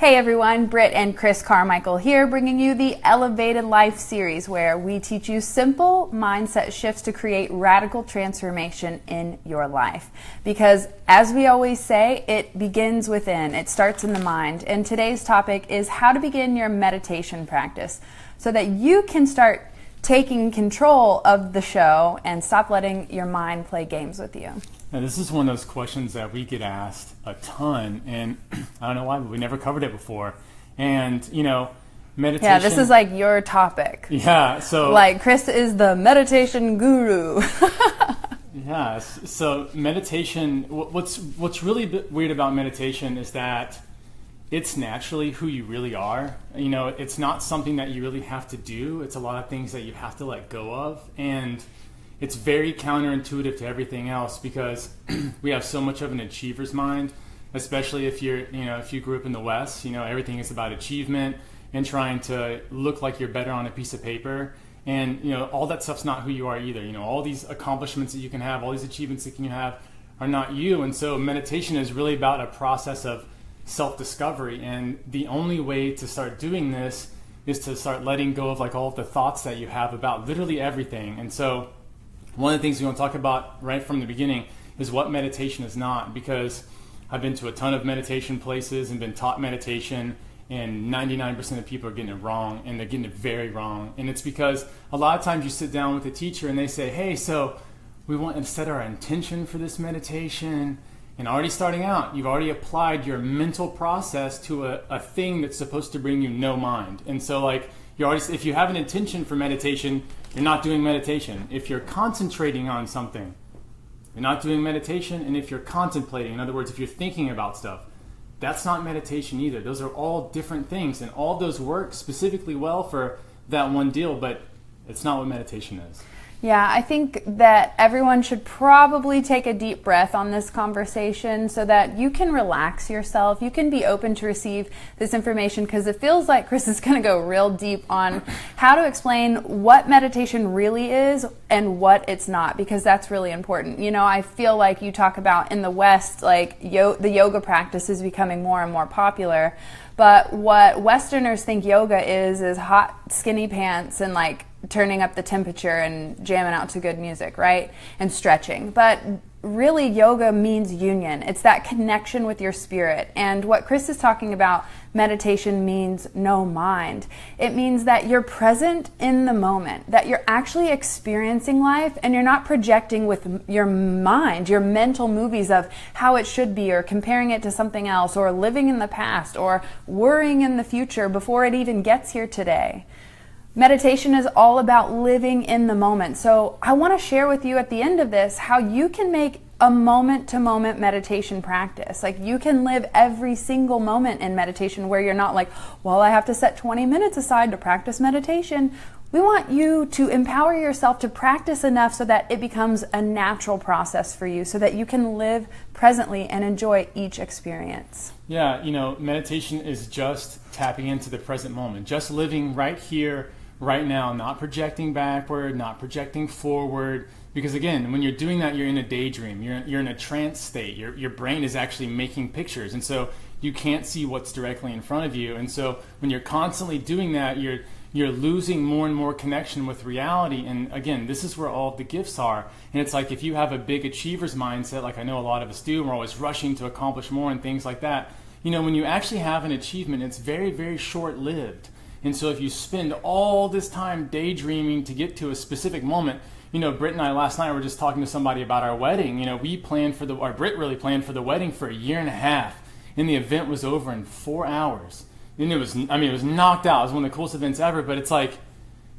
Hey everyone, Britt and Chris Carmichael here, bringing you the Elevated Life series where we teach you simple mindset shifts to create radical transformation in your life. Because as we always say, it begins within, it starts in the mind. And today's topic is how to begin your meditation practice so that you can start taking control of the show and stop letting your mind play games with you. Now, this is one of those questions that we get asked a ton, and I don't know why, but we never covered it before. And, meditation... Yeah, this is like your topic. Yeah, so... Like, Chris is the meditation guru. Yeah, so meditation... What's really weird about meditation is that it's naturally who you really are. It's not something that you really have to do. It's a lot of things that you have to let go of, and... It's very counterintuitive to everything else because we have so much of an achiever's mind, especially if you grew up in the West. Everything is about achievement and trying to look like you're better on a piece of paper. And, all that stuff's not who you are either. All these accomplishments that you can have, all these achievements that you can have are not you. And so meditation is really about a process of self-discovery. And the only way to start doing this is to start letting go of all of the thoughts that you have about literally everything. And so one of the things we want to talk about right from the beginning is what meditation is not, because I've been to a ton of meditation places and been taught meditation, and 99% of people are getting it wrong, and they're getting it very wrong. And it's because a lot of times you sit down with a teacher and they say, hey, so we want to set our intention for this meditation. And already starting out, you've already applied your mental process to a thing that's supposed to bring you no mind. And so if you have an intention for meditation, you're not doing meditation. If you're concentrating on something, you're not doing meditation. And if you're contemplating, in other words, if you're thinking about stuff, that's not meditation either. Those are all different things, and all those work specifically well for that one deal, but it's not what meditation is. Yeah, I think that everyone should probably take a deep breath on this conversation so that you can relax yourself. You can be open to receive this information, because it feels like Chris is going to go real deep on how to explain what meditation really is and what it's not, because that's really important. I feel like you talk about in the West, the yoga practice is becoming more and more popular. But what Westerners think yoga is hot, skinny pants and turning up the temperature and jamming out to good music, right? And stretching. But really, yoga means union. It's that connection with your spirit. And what Chris is talking about, meditation, means no mind. It means that you're present in the moment, that you're actually experiencing life, and you're not projecting with your mind, your mental movies of how it should be, or comparing it to something else, or living in the past, or worrying in the future before it even gets here today. Meditation is all about living in the moment. So I want to share with you at the end of this how you can make a moment-to-moment meditation practice. You can live every single moment in meditation where you're not I have to set 20 minutes aside to practice meditation. We want you to empower yourself to practice enough so that it becomes a natural process for you, so that you can live presently and enjoy each experience. Yeah, meditation is just tapping into the present moment, just living right here, right now, not projecting backward, not projecting forward. Because again, when you're doing that, you're in a daydream. You're in a trance state. Your brain is actually making pictures, and so you can't see what's directly in front of you. And so when you're constantly doing that, you're losing more and more connection with reality. And again, this is where all of the gifts are. And it's like if you have a big achiever's mindset, like I know a lot of us do, we're always rushing to accomplish more and things like that. When you actually have an achievement, it's very, very short-lived. And so if you spend all this time daydreaming to get to a specific moment, Britt and I last night were just talking to somebody about our wedding. We planned Britt really planned for the wedding for a year and a half, and the event was over in 4 hours. And it was knocked out. It was one of the coolest events ever. But it's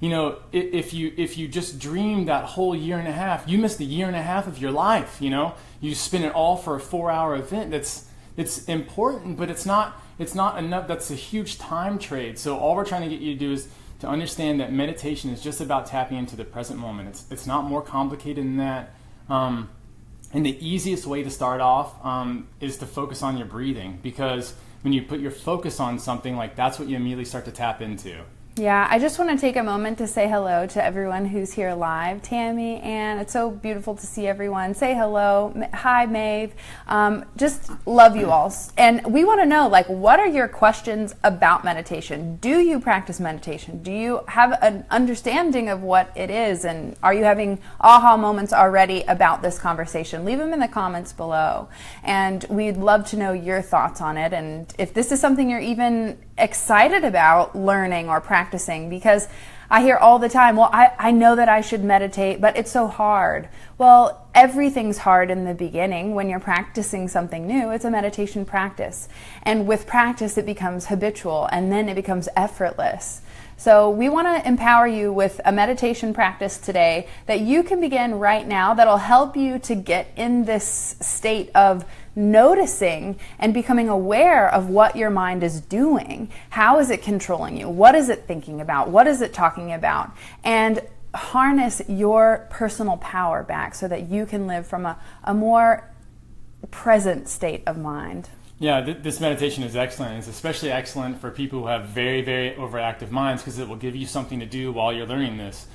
if you just dreamed that whole year and a half, you missed a year and a half of your life. You spend it all for a 4-hour event. It's important, but it's not enough. That's a huge time trade. So all we're trying to get you to do is to understand that meditation is just about tapping into the present moment. It's not more complicated than that. And the easiest way to start off is to focus on your breathing, because when you put your focus on something, that's what you immediately start to tap into. Yeah, I just want to take a moment to say hello to everyone who's here live. Tammy, Ann, it's so beautiful to see everyone. Say hello. Hi, Maeve. Just love you all. And we want to know, like, what are your questions about meditation? Do you practice meditation? Do you have an understanding of what it is? And are you having aha moments already about this conversation? Leave them in the comments below. And we'd love to know your thoughts on it. And if this is something you're even excited about learning or practicing, because I hear all the time, well, I know that I should meditate, but it's so hard. Well, everything's hard in the beginning. When you're practicing something new, it's a meditation practice. And with practice, it becomes habitual, and then it becomes effortless. So we want to empower you with a meditation practice today that you can begin right now that'll help you to get in this state of noticing and becoming aware of what your mind is doing. How is it controlling you? What is it thinking about? What is it talking about? And harness your personal power back so that you can live from a more present state of mind. Yeah, this meditation is excellent. It's especially excellent for people who have very, very overactive minds because it will give you something to do while you're learning this.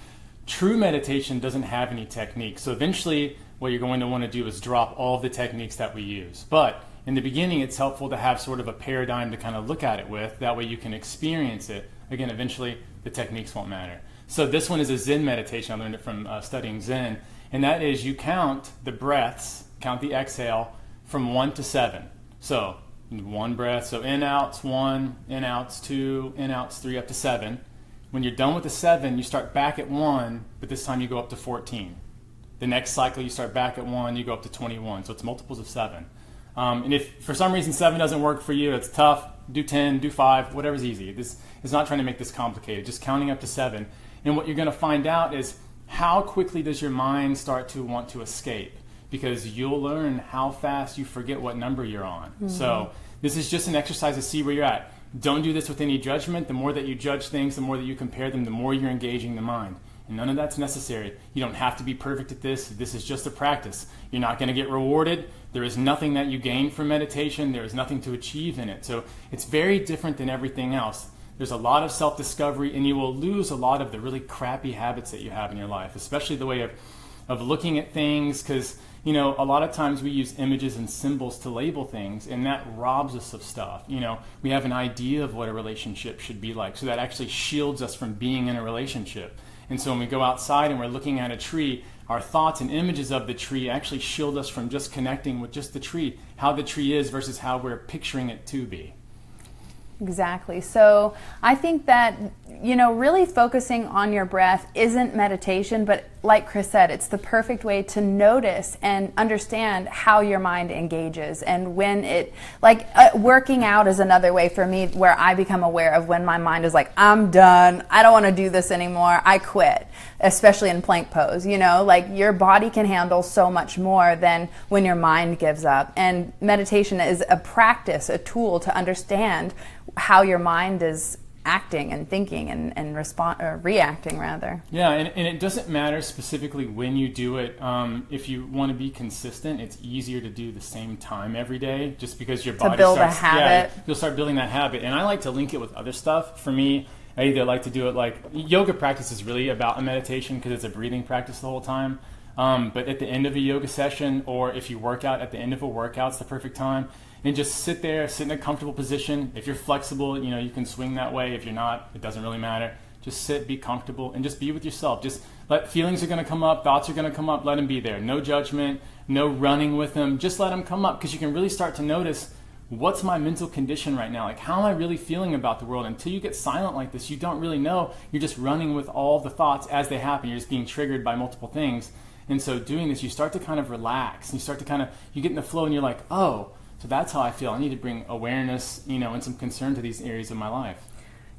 True meditation doesn't have any technique. So eventually what you're going to want to do is drop all of the techniques that we use. But in the beginning, it's helpful to have sort of a paradigm to kind of look at it with. That way you can experience it. Again, eventually the techniques won't matter. So this one is a Zen meditation. I learned it from studying Zen. And that is you count the breaths, count the exhale from 1 to 7. So one breath, so in, outs, 1, in, outs, 2, in, outs, 3, up to 7. When you're done with the 7, you start back at 1, but this time you go up to 14. The next cycle, you start back at 1, you go up to 21. So it's multiples of 7. And if for some reason 7 doesn't work for you, it's tough, do 10, do 5, whatever's easy. This is not trying to make this complicated, just counting up to 7. And what you're going to find out is how quickly does your mind start to want to escape? Because you'll learn how fast you forget what number you're on. Mm-hmm. So this is just an exercise to see where you're at. Don't do this with any judgment. The more that you judge things, the more that you compare them, the more you're engaging the mind. And none of that's necessary. You don't have to be perfect at this. This is just a practice. You're not going to get rewarded. There is nothing that you gain from meditation. There is nothing to achieve in it. So it's very different than everything else. There's a lot of self-discovery, and you will lose a lot of the really crappy habits that you have in your life, especially the way of looking at things, because you know, a lot of times we use images and symbols to label things, and that robs us of stuff. You know, we have an idea of what a relationship should be like, so that actually shields us from being in a relationship. And so when we go outside and we're looking at a tree, our thoughts and images of the tree actually shield us from just connecting with just the tree, how the tree is versus how we're picturing it to be. Exactly. So I think that, you know, really focusing on your breath isn't meditation, but like Chris said, it's the perfect way to notice and understand how your mind engages. And when it, like working out is another way for me where I become aware of when my mind is like, I'm done, I don't want to do this anymore, I quit, especially in plank pose. You know, like your body can handle so much more than when your mind gives up. And meditation is a practice, a tool to understand how your mind is acting and thinking and reacting rather. Yeah, and it doesn't matter specifically when you do it. If you want to be consistent, it's easier to do the same time every day, just because your body build starts, a habit. Yeah, you'll start building that habit. And I like to link it with other stuff. For me, I either like to do it like yoga practice is really about a meditation because it's a breathing practice the whole time. But at the end of a yoga session, or if you work out at the end of a workout, it's the perfect time. And just sit there, sit in a comfortable position. If you're flexible, you know, you can swing that way. If you're not, it doesn't really matter. Just sit, be comfortable, and just be with yourself. Just let feelings are going to come up, thoughts are going to come up, let them be there. No judgment, no running with them. Just let them come up, because you can really start to notice, what's my mental condition right now? Like, how am I really feeling about the world? Until you get silent like this, you don't really know. You're just running with all the thoughts as they happen. You're just being triggered by multiple things. And so doing this, you start to kind of relax. And you start to kind of, you get in the flow, and you're like, oh, so that's how I feel. I need to bring awareness, you know, and some concern to these areas of my life.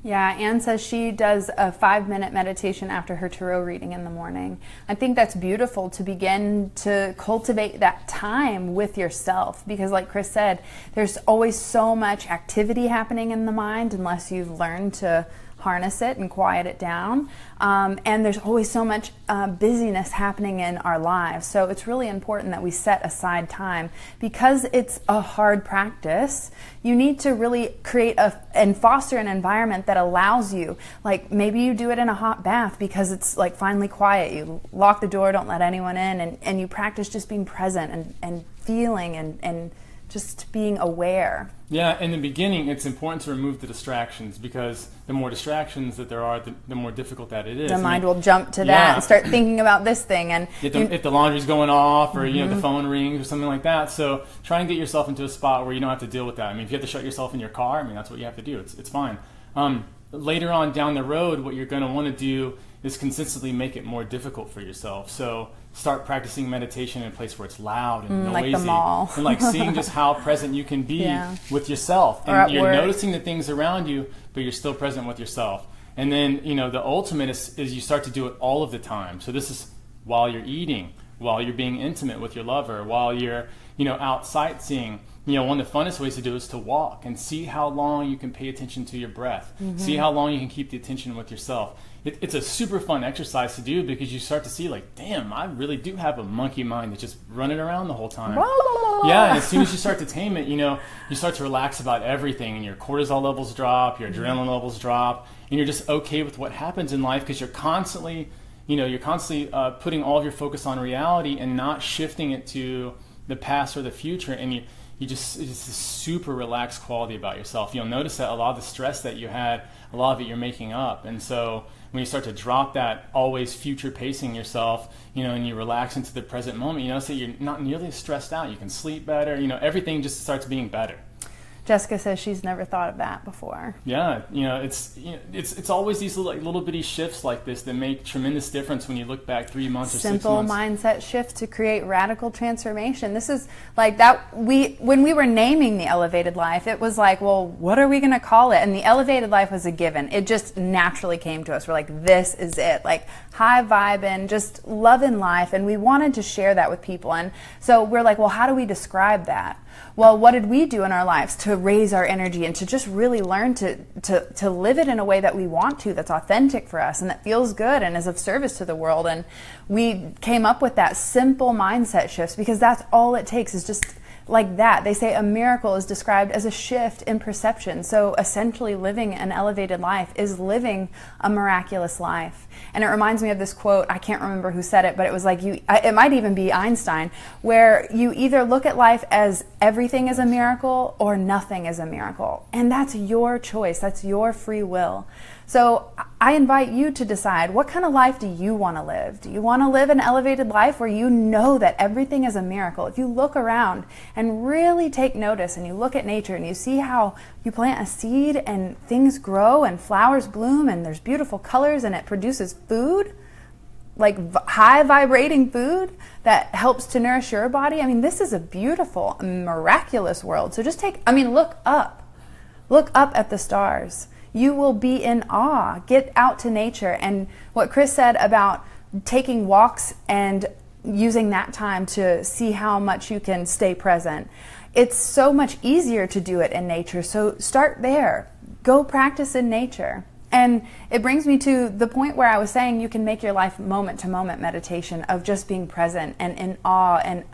Yeah, Anne says she does a 5-minute meditation after her tarot reading in the morning. I think that's beautiful to begin to cultivate that time with yourself, because like Chris said, there's always so much activity happening in the mind unless you've learned to harness it and quiet it down. And there's always so much busyness happening in our lives. So it's really important that we set aside time. Because it's a hard practice, you need to really create and foster an environment that allows you, like maybe you do it in a hot bath because it's like finally quiet. You lock the door, don't let anyone in, and you practice just being present and feeling and just being aware. Yeah, in the beginning, it's important to remove the distractions, because the more distractions that there are, the more difficult that it is. The mind will jump to that and start thinking about this thing. And if the laundry's going off, or the phone rings or something like that. So try and get yourself into a spot where you don't have to deal with that. I mean, if you have to shut yourself in your car, I mean, that's what you have to do. It's fine. Later on down the road, what you're going to want to do is consistently make it more difficult for yourself. So start practicing meditation in a place where it's loud and noisy. Like the mall. And like seeing just how present you can be with yourself. And you're noticing the things around you, but you're still present with yourself. And then, the ultimate is you start to do it all of the time. So this is while you're eating, while you're being intimate with your lover, while you're, out sightseeing. One of the funnest ways to do it is to walk and see how long you can pay attention to your breath. See how long you can keep the attention with yourself. It's a super fun exercise to do, because you start to see like, damn, I really do have a monkey mind that's just running around the whole time. Yeah, and as soon as you start to tame it, you start to relax about everything, and your cortisol levels drop, your adrenaline levels drop, and you're just okay with what happens in life, because you're constantly putting all of your focus on reality and not shifting it to the past or the future, and it's just a super relaxed quality about yourself. You'll notice that a lot of the stress that you had, a lot of it you're making up. And so when you start to drop that always future pacing yourself, and you relax into the present moment, you notice that you're not nearly as stressed out. You can sleep better. Everything just starts being better. Jessica says she's never thought of that before. Yeah, it's always these little bitty shifts like this that make tremendous difference when you look back 3 months or 6 months. Simple mindset shift to create radical transformation. This is like that. When we were naming the elevated life, it was like, well, what are we going to call it? And the elevated life was a given. It just naturally came to us. We're like, this is it. Like high vibing, just loving life, and we wanted to share that with people. And so we're like, well, how do we describe that? Well, what did we do in our lives to raise our energy and to just really learn to live it in a way that we want to, that's authentic for us and that feels good and is of service to the world? And we came up with that simple mindset shifts, because that's all it takes, is just like that. They say a miracle is described as a shift in perception. So essentially living an elevated life is living a miraculous life. And it reminds me of this quote, I can't remember who said it, but it was like, it might even be Einstein, where you either look at life as everything is a miracle or nothing is a miracle. And that's your choice. That's your free will. So I invite you to decide, what kind of life do you want to live? Do you want to live an elevated life where you know that everything is a miracle? If you look around and really take notice, and you look at nature and you see how you plant a seed and things grow and flowers bloom and there's beautiful colors and it produces food, like high vibrating food that helps to nourish your body. I mean, this is a beautiful, miraculous world. So just look up. Look up at the stars. You will be in awe. Get out to nature. And what Chris said about taking walks and using that time to see how much you can stay present. It's so much easier to do it in nature. So start there. Go practice in nature. And it brings me to the point where I was saying you can make your life moment-to-moment meditation of just being present and in awe and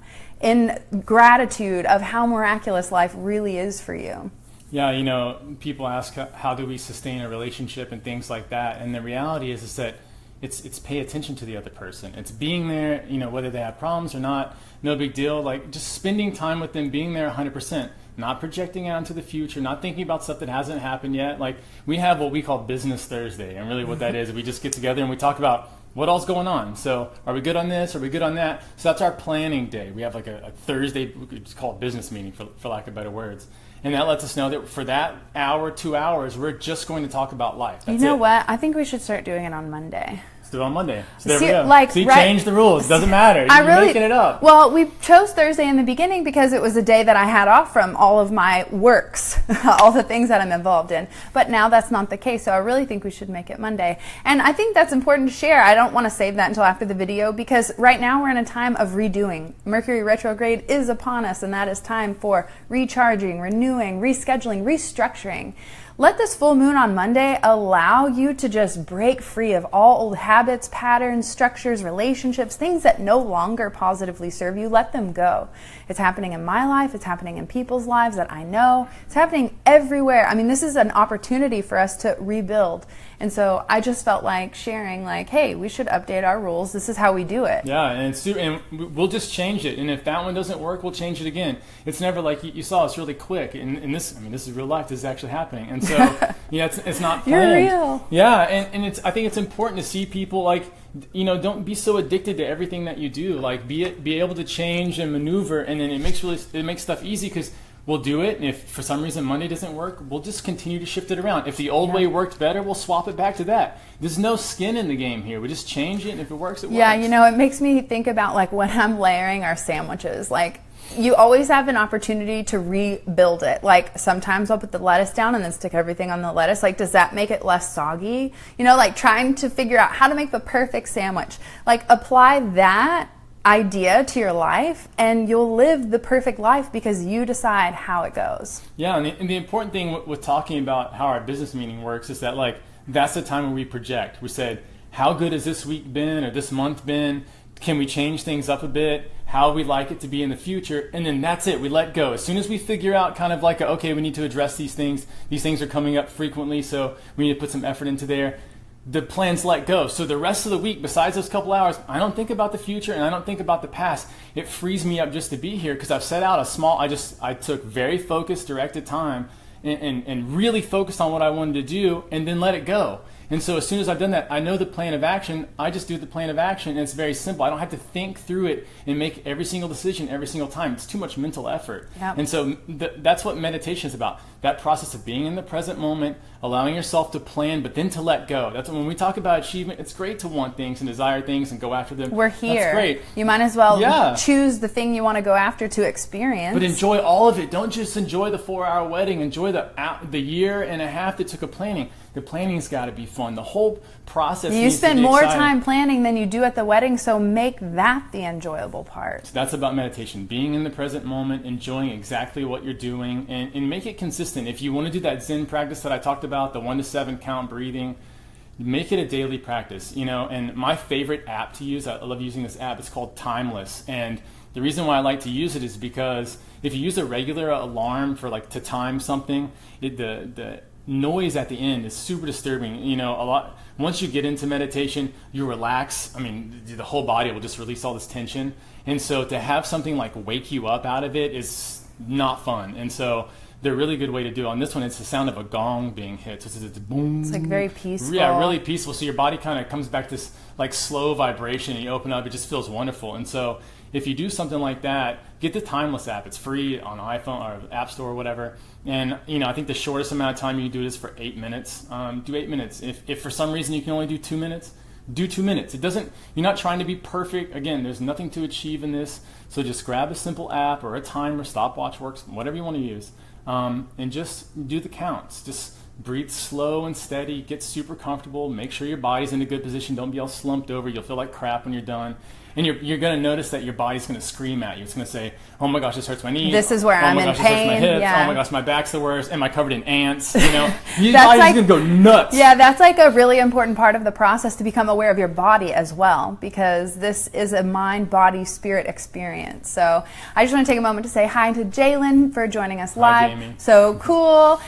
in gratitude of how miraculous life really is for you. Yeah, people ask how do we sustain a relationship and things like that. And the reality is that it's pay attention to the other person. It's being there, whether they have problems or not, no big deal. Like just spending time with them, being there 100%, not projecting out into the future, not thinking about stuff that hasn't happened yet. Like we have what we call Business Thursday. And really what that is, we just get together and we talk about what all's going on. So are we good on this? Are we good on that? So that's our planning day. We have like a Thursday, we could just call it business meeting for lack of better words. And that lets us know that for that hour, 2 hours, we're just going to talk about life. That's what? I think we should start doing it on Monday. Let's do it on Monday. So there we go. Like, so you change the rules. It doesn't matter. You're making it up. Well, we chose Thursday in the beginning because it was a day that I had off from all of my works, all the things that I'm involved in. But now that's not the case, so I really think we should make it Monday. And I think that's important to share. I don't want to save that until after the video because right now we're in a time of redoing. Mercury retrograde is upon us, and that is time for recharging, renewing, rescheduling, restructuring. Let this full moon on Monday allow you to just break free of all old habits, patterns, structures, relationships, things that no longer positively serve you. Let them go. It's happening in my life. It's happening in people's lives that I know. It's happening everywhere. I mean, this is an opportunity for us to rebuild. And so I just felt like sharing, like, hey, we should update our rules. This is how we do it. Yeah, and we'll just change it. And if that one doesn't work, we'll change it again. It's never like you saw. It's really quick. And this is real life. This is actually happening. And so, yeah, it's not planned. You're real. Yeah, and I think it's important to see people like, don't be so addicted to everything that you do. Like, be able to change and maneuver, and then it makes stuff easy because we'll do it, and if for some reason Monday doesn't work, we'll just continue to shift it around. If the old way worked better, we'll swap it back to that. There's no skin in the game here. We just change it, and if it works, it works. Yeah, it makes me think about like when I'm layering our sandwiches, like you always have an opportunity to rebuild it. Like sometimes I'll put the lettuce down and then stick everything on the lettuce. Like, does that make it less soggy? Like trying to figure out how to make the perfect sandwich. Like apply that idea to your life and you'll live the perfect life because you decide how it goes. Yeah, and the important thing with talking about how our business meeting works is that like that's the time when we project. We said, how good has this week been or this month been? Can we change things up a bit? How we like it to be in the future? And then that's it. We let go. As soon as we figure out kind of like, okay, we need to address these things. These things are coming up frequently, so we need to put some effort into there. The plans let go. So the rest of the week, besides those couple hours, I don't think about the future and I don't think about the past. It frees me up just to be here because I've set out I took very focused, directed time and really focused on what I wanted to do and then let it go. And so as soon as I've done that, I know the plan of action. I just do the plan of action, and it's very simple. I don't have to think through it and make every single decision every single time. It's too much mental effort. Yep. And so that's what meditation is about. That process of being in the present moment, allowing yourself to plan, but then to let go. That's when we talk about achievement. It's great to want things and desire things and go after them. We're here. That's great. You might as well choose the thing you want to go after to experience. But enjoy all of it. Don't just enjoy the 4-hour wedding. Enjoy the year and a half that took of planning. The planning's got to be fun. The whole process You needs spend to be more exciting. time planning than you do at the wedding, so make that the enjoyable part. So that's about meditation. Being in the present moment, enjoying exactly what you're doing, and make it consistent. If you want to do that Zen practice that I talked about, the 1 to 7 count breathing, make it a daily practice. And my favorite app to use, I love using this app, it's called Timeless. And the reason why I like to use it is because if you use a regular alarm for to time something, the noise at the end is super disturbing. Once you get into meditation, you relax. I mean, the whole body will just release all this tension. And so to have something like wake you up out of it is not fun. And so they're a really good way to do it. On this one, it's the sound of a gong being hit. So it's boom. It's like very peaceful. Yeah, really peaceful. So your body kind of comes back to this like slow vibration, and you open up, it just feels wonderful. And so if you do something like that, get the Timeless app. It's free on iPhone or App Store or whatever. And I think the shortest amount of time you can do it is for 8 minutes. Do 8 minutes. If for some reason you can only do 2 minutes, do 2 minutes. You're not trying to be perfect. Again, there's nothing to achieve in this. So just grab a simple app or a timer, stopwatch works, whatever you want to use, and just do the counts. Just breathe slow and steady. Get super comfortable. Make sure your body's in a good position. Don't be all slumped over. You'll feel like crap when you're done. And you're going to notice that your body's going to scream at you. It's going to say, oh my gosh, this hurts my knees. This is where I'm in pain. Oh my gosh, this hurts my hips. Yeah. Oh my gosh, my back's the worst. Am I covered in ants? Your body's going to go nuts. Yeah, that's like a really important part of the process, to become aware of your body as well, because this is a mind, body, spirit experience. So I just want to take a moment to say hi to Jalen for joining us live. Hi, Jamie. So cool.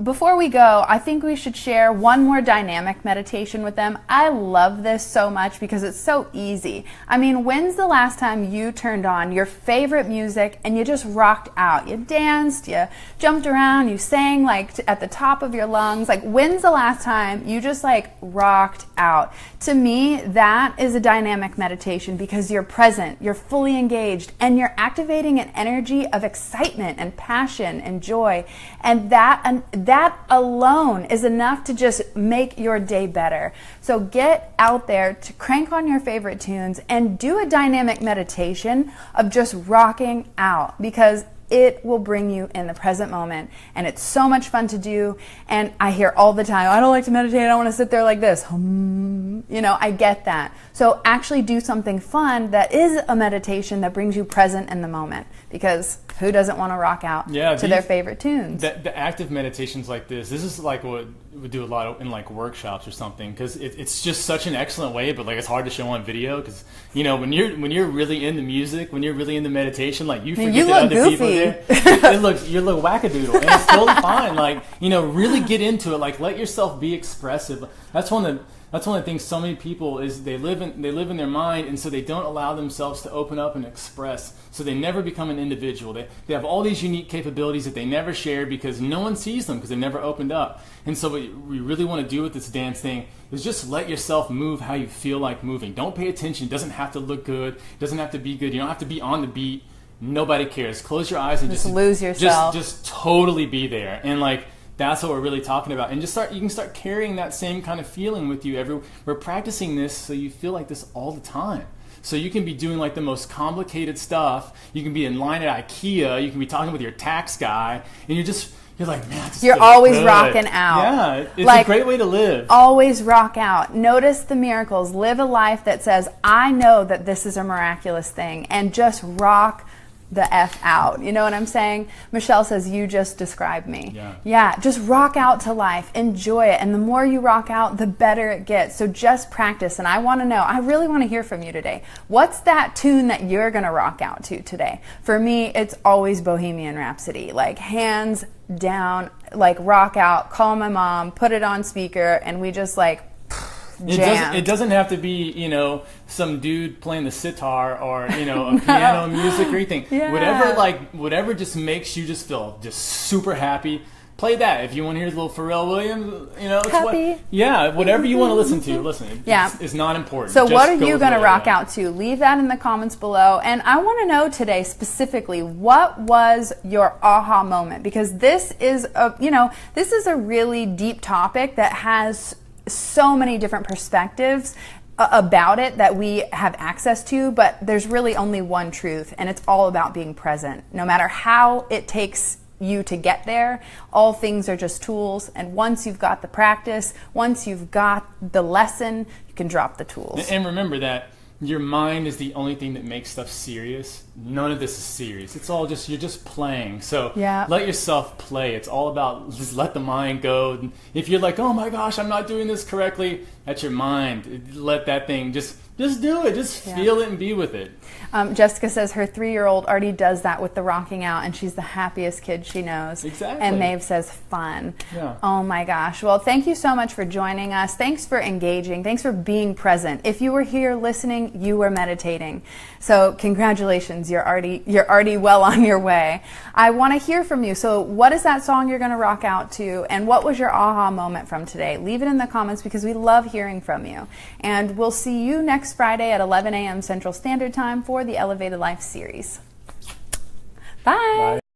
Before we go, I think we should share one more dynamic meditation with them. I love this so much because it's so easy. I mean, when's the last time you turned on your favorite music and you just rocked out? You danced, you jumped around, you sang at the top of your lungs. When's the last time you just rocked out? To me, that is a dynamic meditation because you're present, you're fully engaged, and you're activating an energy of excitement and passion and joy. And that that alone is enough to just make your day better. So get out there to crank on your favorite tunes and do a dynamic meditation of just rocking out, because it will bring you in the present moment, and it's so much fun to do. And I hear all the time, I don't like to meditate, I don't want to sit there like this. I get that. So actually do something fun that is a meditation that brings you present in the moment, because who doesn't want to rock out to their favorite tunes? The active meditations like this is like what we do a lot of in like workshops or something, because it's just such an excellent way, but like it's hard to show on video, because when you're really into music, when you're really into meditation, like you forget that other people there. You look wackadoodle, and it's totally fine. Like, really get into it. Like, let yourself be expressive. That's one of the things so many people is they live in their mind, and so they don't allow themselves to open up and express. So they never become an individual. They have all these unique capabilities that they never share because no one sees them, because they've never opened up. And so what we really want to do with this dance thing is just let yourself move how you feel like moving. Don't pay attention. It doesn't have to look good. It doesn't have to be good. You don't have to be on the beat. Nobody cares. Close your eyes and just lose yourself. Just totally be there. And like, that's what we're really talking about. And you can start carrying that same kind of feeling with you. We're practicing this so you feel like this all the time. So you can be doing like the most complicated stuff. You can be in line at IKEA. You can be talking with your tax guy, and you're like, man, you're always rocking out. Yeah, it's a great way to live. Always rock out. Notice the miracles. Live a life that says, I know that this is a miraculous thing, and just rock the F out. You know what I'm saying? Michelle says, you just described me. Yeah, just rock out to life. Enjoy it. And the more you rock out, the better it gets. So just practice. And I really want to hear from you today. What's that tune that you're going to rock out to today? For me, it's always Bohemian Rhapsody. Like, hands down, like rock out, call my mom, put it on speaker, and we just like It doesn't have to be, some dude playing the sitar or, a piano music or anything. Yeah. Whatever just makes you just feel just super happy. Play that. If you want to hear a little Pharrell Williams, it's whatever you want to listen to. Listen, it's not important. So what are you going to rock out to? Leave that in the comments below. And I want to know today specifically, what was your aha moment? Because this is a really deep topic that has so many different perspectives about it that we have access to, but there's really only one truth, and it's all about being present. No matter how it takes you to get there, all things are just tools, and once you've got the practice, once you've got the lesson, you can drop the tools. And remember that your mind is the only thing that makes stuff serious. None of this is serious. It's all you're just playing. So let yourself play. It's all about just let the mind go. If you're like, oh my gosh, I'm not doing this correctly, that's your mind. Let that thing just do it. Just feel it and be with it. Jessica says her 3-year-old already does that with the rocking out, and she's the happiest kid she knows. Exactly. And Maeve says fun. Yeah. Oh my gosh. Well, thank you so much for joining us. Thanks for engaging. Thanks for being present. If you were here listening, you were meditating. So congratulations. You're already well on your way. I want to hear from you. So what is that song you're going to rock out to? And what was your aha moment from today? Leave it in the comments, because we love hearing from you. And we'll see you next Friday at 11 a.m. Central Standard Time for the Elevated Life series. Bye.